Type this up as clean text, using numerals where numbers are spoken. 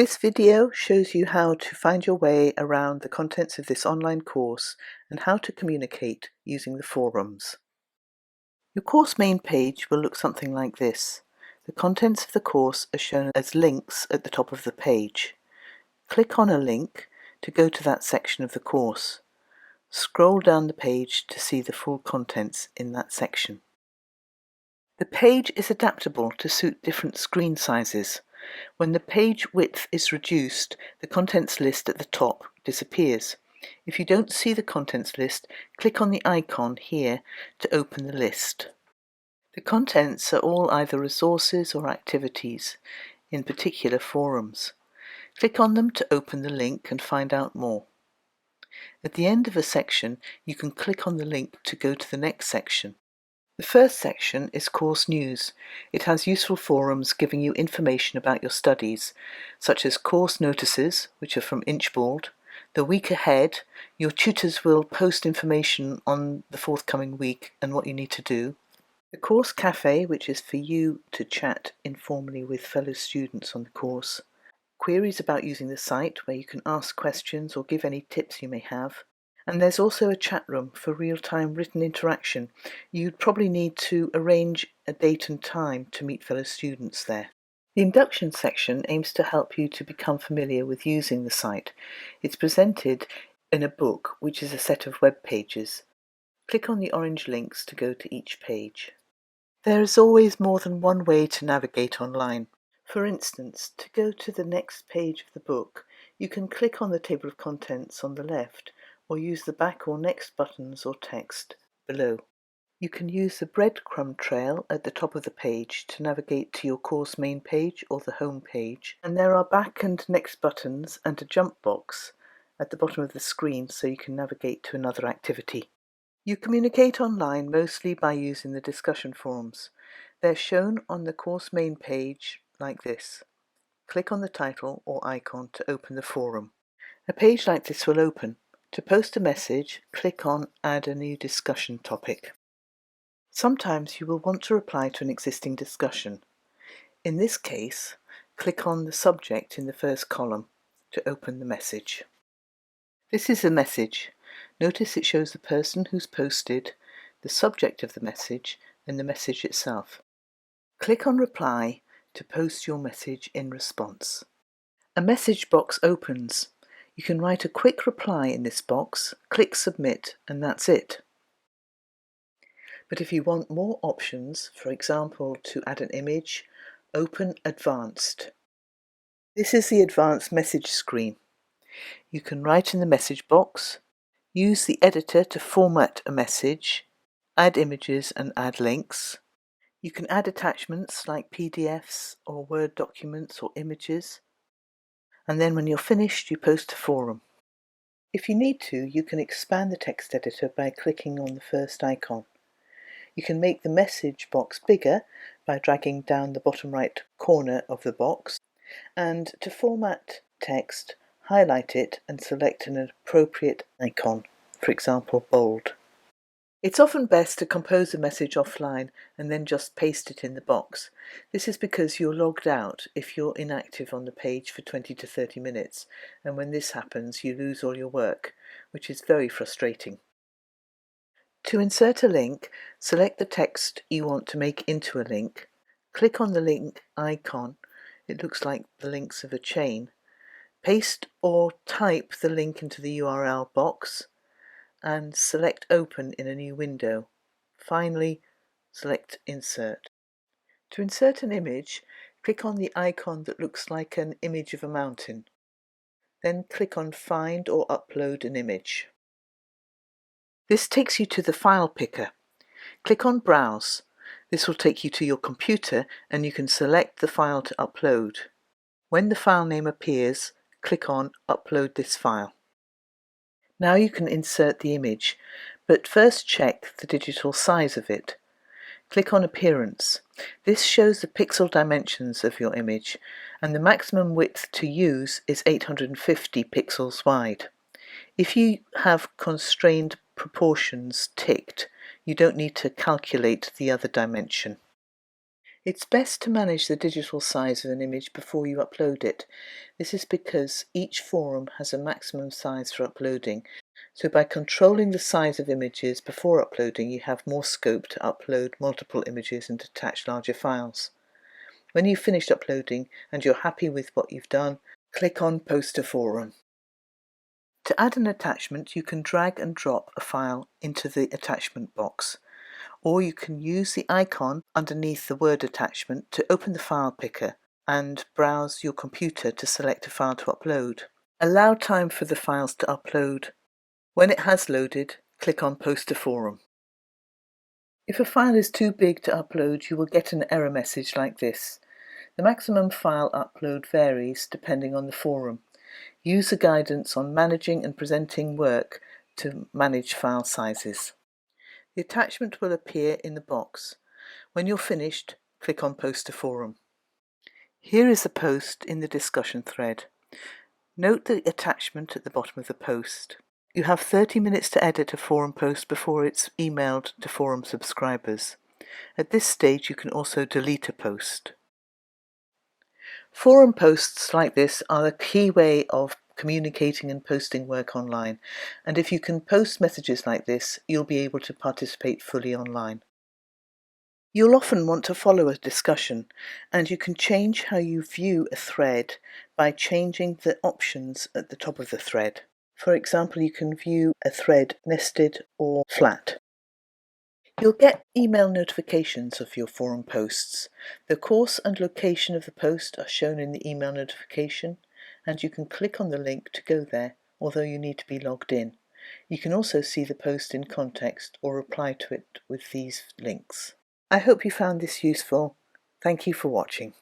This video shows you how to find your way around the contents of this online course and how to communicate using the forums. Your course main page will look something like this. The contents of the course are shown as links at the top of the page. Click on a link to go to that section of the course. Scroll down the page to see the full contents in that section. The page is adaptable to suit different screen sizes. When the page width is reduced, the contents list at the top disappears. If you don't see the contents list, click on the icon here to open the list. The contents are all either resources or activities, in particular forums. Click on them to open the link and find out more. At the end of a section, you can click on the link to go to the next section. The first section is Course News. It has useful forums giving you information about your studies, such as course notices, which are from Inchbald, the week ahead. Your tutors will post information on the forthcoming week and what you need to do. The Course Cafe, which is for you to chat informally with fellow students on the course. Queries about using the site, where you can ask questions or give any tips you may have. And there's also a chat room for real-time written interaction. You'd probably need to arrange a date and time to meet fellow students there. The induction section aims to help you to become familiar with using the site. It's presented in a book, which is a set of web pages. Click on the orange links to go to each page. There is always more than one way to navigate online. For instance, to go to the next page of the book, you can click on the table of contents on the left, or use the back or next buttons or text below. You can use the breadcrumb trail at the top of the page to navigate to your course main page or the home page, and there are back and next buttons and a jump box at the bottom of the screen so you can navigate to another activity. You communicate online mostly by using the discussion forums. They're shown on the course main page like this. Click on the title or icon to open the forum. A page like this will open. To post a message, click on Add a new discussion topic. Sometimes you will want to reply to an existing discussion. In this case, click on the subject in the first column to open the message. This is a message. Notice it shows the person who's posted, the subject of the message, and the message itself. Click on Reply to post your message in response. A message box opens. You can write a quick reply in this box, click Submit, and that's it. But if you want more options, for example, to add an image, open Advanced. This is the Advanced message screen. You can write in the message box, use the editor to format a message, add images and add links. You can add attachments like PDFs or Word documents or images. And then when you're finished, you post a forum. If you need to, you can expand the text editor by clicking on the first icon. You can make the message box bigger by dragging down the bottom right corner of the box. And to format text, highlight it and select an appropriate icon, for example, bold. It's often best to compose a message offline and then just paste it in the box. This is because you're logged out if you're inactive on the page for 20 to 30 minutes, and when this happens you lose all your work, which is very frustrating. To insert a link, select the text you want to make into a link, click on the link icon, it looks like the links of a chain, paste or type the link into the URL box, and select Open in a new window. Finally, select Insert. To insert an image, click on the icon that looks like an image of a mountain. Then click on Find or Upload an image. This takes you to the file picker. Click on Browse. This will take you to your computer and you can select the file to upload. When the file name appears, click on Upload this file. Now you can insert the image, but first check the digital size of it. Click on Appearance. This shows the pixel dimensions of your image, and the maximum width to use is 850 pixels wide. If you have constrained proportions ticked, you don't need to calculate the other dimension. It's best to manage the digital size of an image before you upload it. This is because each forum has a maximum size for uploading, so by controlling the size of images before uploading, you have more scope to upload multiple images and attach larger files. When you've finished uploading and you're happy with what you've done, click on Post to Forum. To add an attachment, you can drag and drop a file into the attachment box, or you can use the icon underneath the Word attachment to open the file picker and browse your computer to select a file to upload. Allow time for the files to upload. When it has loaded, click on Post to Forum. If a file is too big to upload, you will get an error message like this. The maximum file upload varies depending on the forum. Use the guidance on managing and presenting work to manage file sizes. The attachment will appear in the box. When you're finished, click on Post to Forum. Here is the post in the discussion thread. Note the attachment at the bottom of the post. You have 30 minutes to edit a forum post before it's emailed to forum subscribers. At this stage, you can also delete a post. Forum posts like this are a key way of communicating and posting work online, and if you can post messages like this, you'll be able to participate fully online. You'll often want to follow a discussion, and you can change how you view a thread by changing the options at the top of the thread. For example, you can view a thread nested or flat. You'll get email notifications of your forum posts. The course and location of the post are shown in the email notification, and you can click on the link to go there, although you need to be logged in. You can also see the post in context or reply to it with these links. I hope you found this useful. Thank you for watching.